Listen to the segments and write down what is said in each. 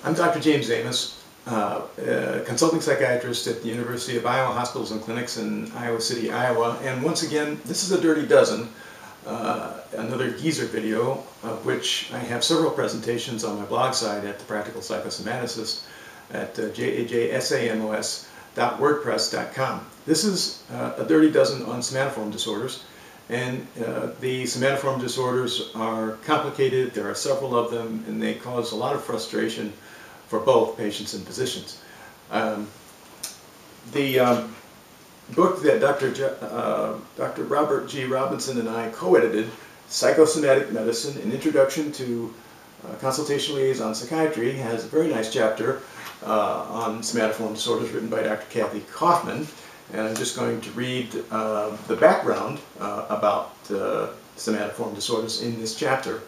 I'm Dr. James Amos, consulting psychiatrist at the University of Iowa Hospitals and Clinics in Iowa City, Iowa. And once again, this is a dirty dozen, another geezer video, of which I have several presentations on my blog site at the Practical Psychosomaticist at jajsamos.wordpress.com. This is a dirty dozen on somatoform disorders. And the somatoform disorders are complicated. There are several of them, and they cause a lot of frustration for both patients and physicians. The book that Dr. Robert G. Robinson and I co-edited, Psychosomatic Medicine, An Introduction to Consultation Liaison Psychiatry, has a very nice chapter on somatoform disorders written by Dr. Kathy Kaufman. And I'm just going to read the background about somatoform disorders in this chapter.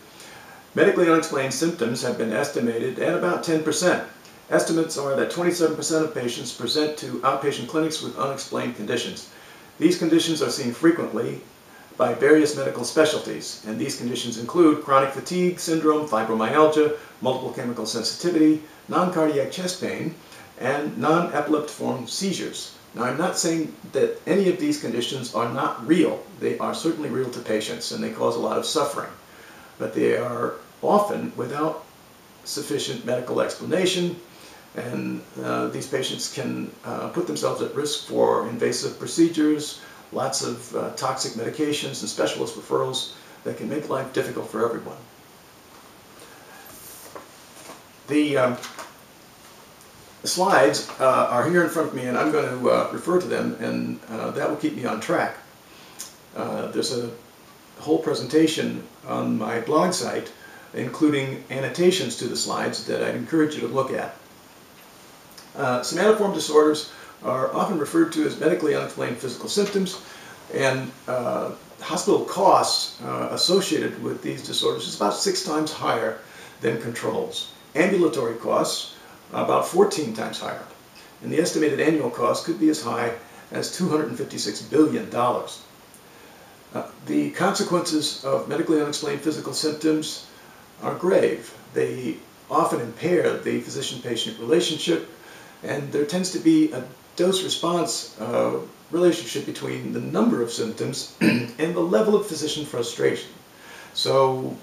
Medically unexplained symptoms have been estimated at about 10%. Estimates are that 27% of patients present to outpatient clinics with unexplained conditions. These conditions are seen frequently by various medical specialties, and these conditions include chronic fatigue syndrome, fibromyalgia, multiple chemical sensitivity, non-cardiac chest pain, and non-epileptiform seizures. Now, I'm not saying that any of these conditions are not real. They are certainly real to patients, and they cause a lot of suffering. But they are often without sufficient medical explanation, and these patients can put themselves at risk for invasive procedures, lots of toxic medications and specialist referrals that can make life difficult for everyone. The slides are here in front of me, and I'm going to refer to them, and that will keep me on track. There's a whole presentation on my blog site, including annotations to the slides that I'd encourage you to look at. Somatoform disorders are often referred to as medically unexplained physical symptoms, and hospital costs associated with these disorders is about 6 times higher than controls. Ambulatory costs about 14 times higher, and the estimated annual cost could be as high as $256 billion. The consequences of medically unexplained physical symptoms are grave. They often impair the physician-patient relationship, and there tends to be a dose-response relationship between the number of symptoms and the level of physician frustration. So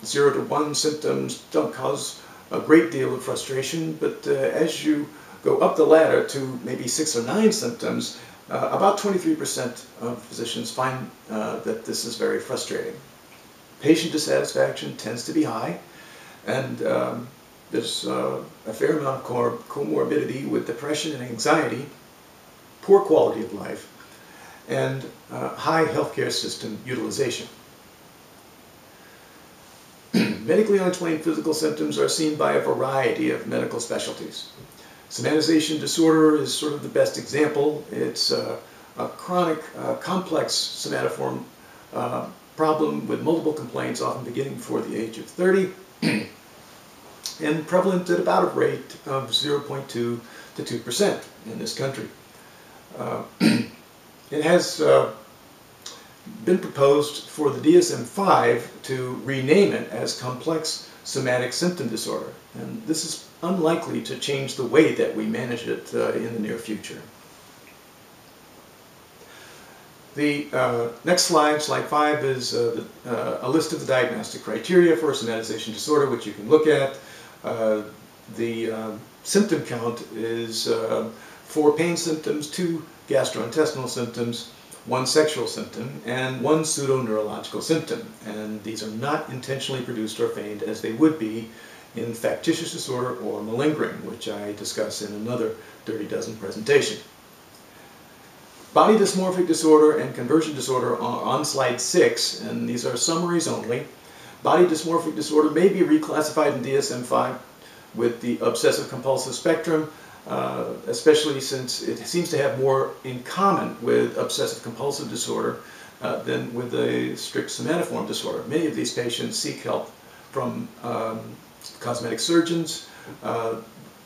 0 to 1 symptoms don't cause a great deal of frustration, but as you go up the ladder to maybe 6 or 9 symptoms, about 23% of physicians find that this is very frustrating. Patient dissatisfaction tends to be high, and there's a fair amount of comorbidity with depression and anxiety, poor quality of life, and high healthcare system utilization. Medically unexplained physical symptoms are seen by a variety of medical specialties. Somatization disorder is sort of the best example. It's a chronic, complex somatoform problem with multiple complaints, often beginning before the age of 30, and prevalent at about a rate of 0.2 to 2% in this country. It has been proposed for the DSM-5 to rename it as complex somatic symptom disorder, and this is unlikely to change the way that we manage it in the near future. The next slide, slide 5, is a list of the diagnostic criteria for somatization disorder, which you can look at. The symptom count is 4 pain symptoms, 2 gastrointestinal symptoms, 1 sexual symptom, and 1 pseudo-neurological symptom. And these are not intentionally produced or feigned as they would be in factitious disorder or malingering, which I discuss in another Dirty Dozen presentation. Body dysmorphic disorder and conversion disorder are on slide 6, and these are summaries only. Body dysmorphic disorder may be reclassified in DSM-5 with the obsessive-compulsive spectrum, especially since it seems to have more in common with obsessive-compulsive disorder than with a strict somatoform disorder. Many of these patients seek help from cosmetic surgeons.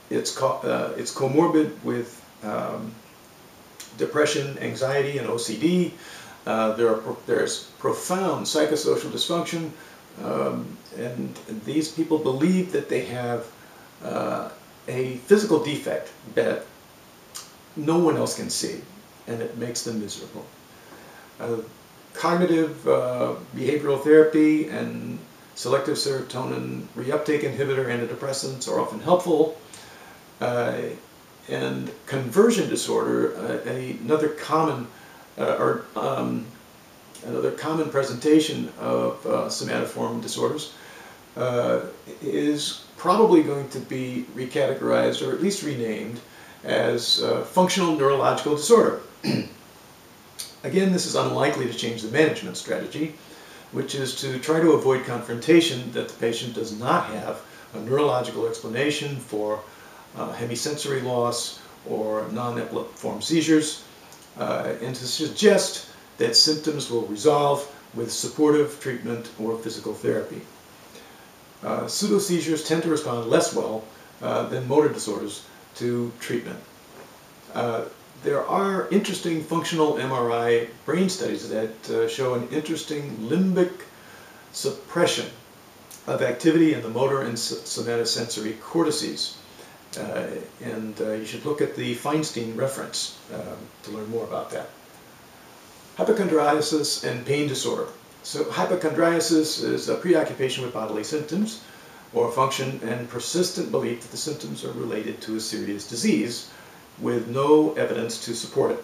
It's comorbid with depression, anxiety, and OCD. There's profound psychosocial dysfunction, and these people believe that they have a physical defect that no one else can see, and it makes them miserable. Cognitive behavioral therapy and selective serotonin reuptake inhibitor antidepressants are often helpful. And conversion disorder, another common presentation of somatoform disorders, is probably going to be recategorized or at least renamed as functional neurological disorder. Again, this is unlikely to change the management strategy, which is to try to avoid confrontation that the patient does not have a neurological explanation for hemisensory loss or non-epileptiform seizures, and to suggest that symptoms will resolve with supportive treatment or physical therapy. Pseudo-seizures tend to respond less well than motor disorders to treatment. There are interesting functional MRI brain studies that show an interesting limbic suppression of activity in the motor and somatosensory cortices. You should look at the Feinstein reference to learn more about that. Hypochondriasis and pain disorder. So hypochondriasis is a preoccupation with bodily symptoms or function and persistent belief that the symptoms are related to a serious disease with no evidence to support it.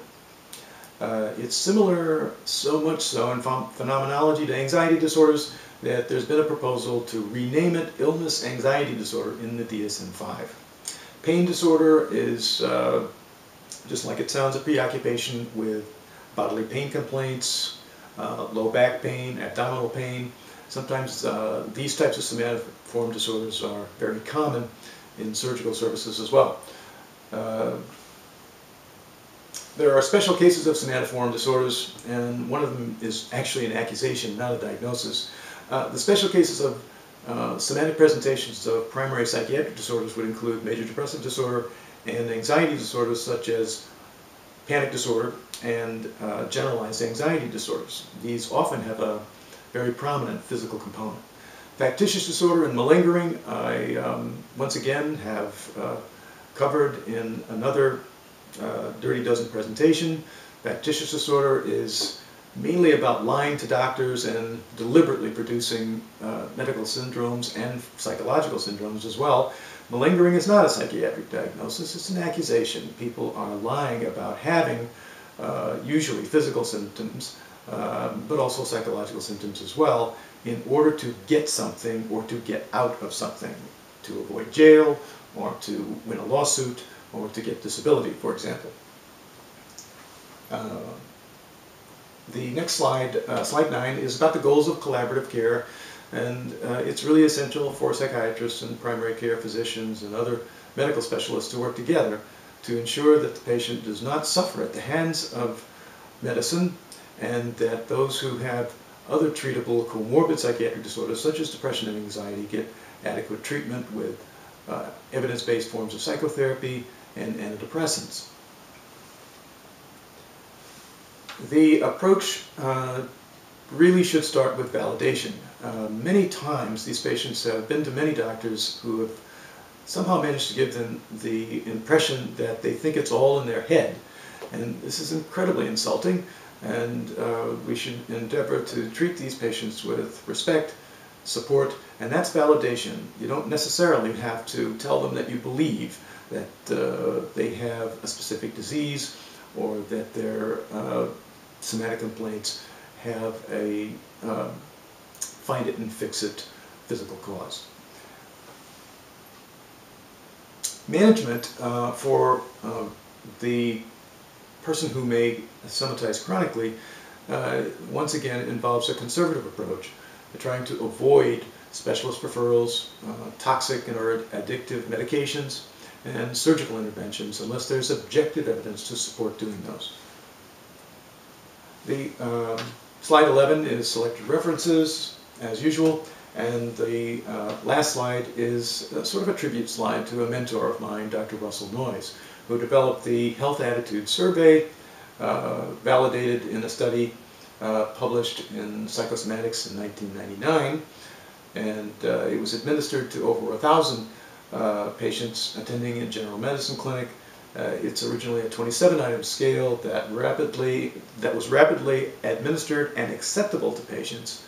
It's similar, so much so in phenomenology, to anxiety disorders that there's been a proposal to rename it illness anxiety disorder in the DSM-5. Pain disorder is, just like it sounds, a preoccupation with bodily pain complaints, low back pain, abdominal pain. Sometimes these types of somatoform disorders are very common in surgical services as well. There are special cases of somatoform disorders, and one of them is actually an accusation, not a diagnosis. The special cases of somatic presentations of primary psychiatric disorders would include major depressive disorder and anxiety disorders such as panic disorder and generalized anxiety disorders. These often have a very prominent physical component. Factitious disorder and malingering, I once again have covered in another Dirty Dozen presentation. Factitious disorder is mainly about lying to doctors and deliberately producing medical syndromes and psychological syndromes as well. Malingering is not a psychiatric diagnosis, it's an accusation. People are lying about having usually physical symptoms, but also psychological symptoms as well, in order to get something or to get out of something, to avoid jail or to win a lawsuit or to get disability, for example. The next slide, slide 9, is about the goals of collaborative care, and it's really essential for psychiatrists and primary care physicians and other medical specialists to work together to ensure that the patient does not suffer at the hands of medicine, and that those who have other treatable comorbid psychiatric disorders such as depression and anxiety get adequate treatment with evidence-based forms of psychotherapy and antidepressants. The approach really should start with validation. Many times these patients have been to many doctors who have somehow managed to give them the impression that they think it's all in their head. And this is incredibly insulting, and we should endeavor to treat these patients with respect, support, and that's validation. You don't necessarily have to tell them that you believe that they have a specific disease or that their somatic complaints have a find it and fix it physical cause. Management for the person who may somatize chronically once again involves a conservative approach, trying to avoid specialist referrals, toxic and or addictive medications, and surgical interventions unless there's objective evidence to support doing those. The slide 11 is selected references, as usual, and the last slide is sort of a tribute slide to a mentor of mine, Dr. Russell Noyes, who developed the Health Attitude Survey, validated in a study published in Psychosomatics in 1999, and it was administered to over 1,000 patients attending a general medicine clinic. It's originally a 27-item scale that was rapidly administered and acceptable to patients,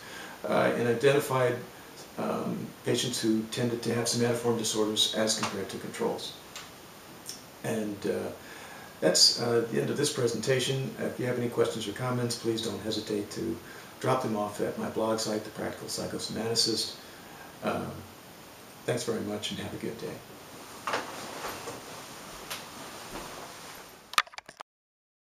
and identified patients who tended to have somatoform disorders as compared to controls. And that's the end of this presentation. If you have any questions or comments, please don't hesitate to drop them off at my blog site, the Practical Psychosomaticist. Thanks very much and have a good day.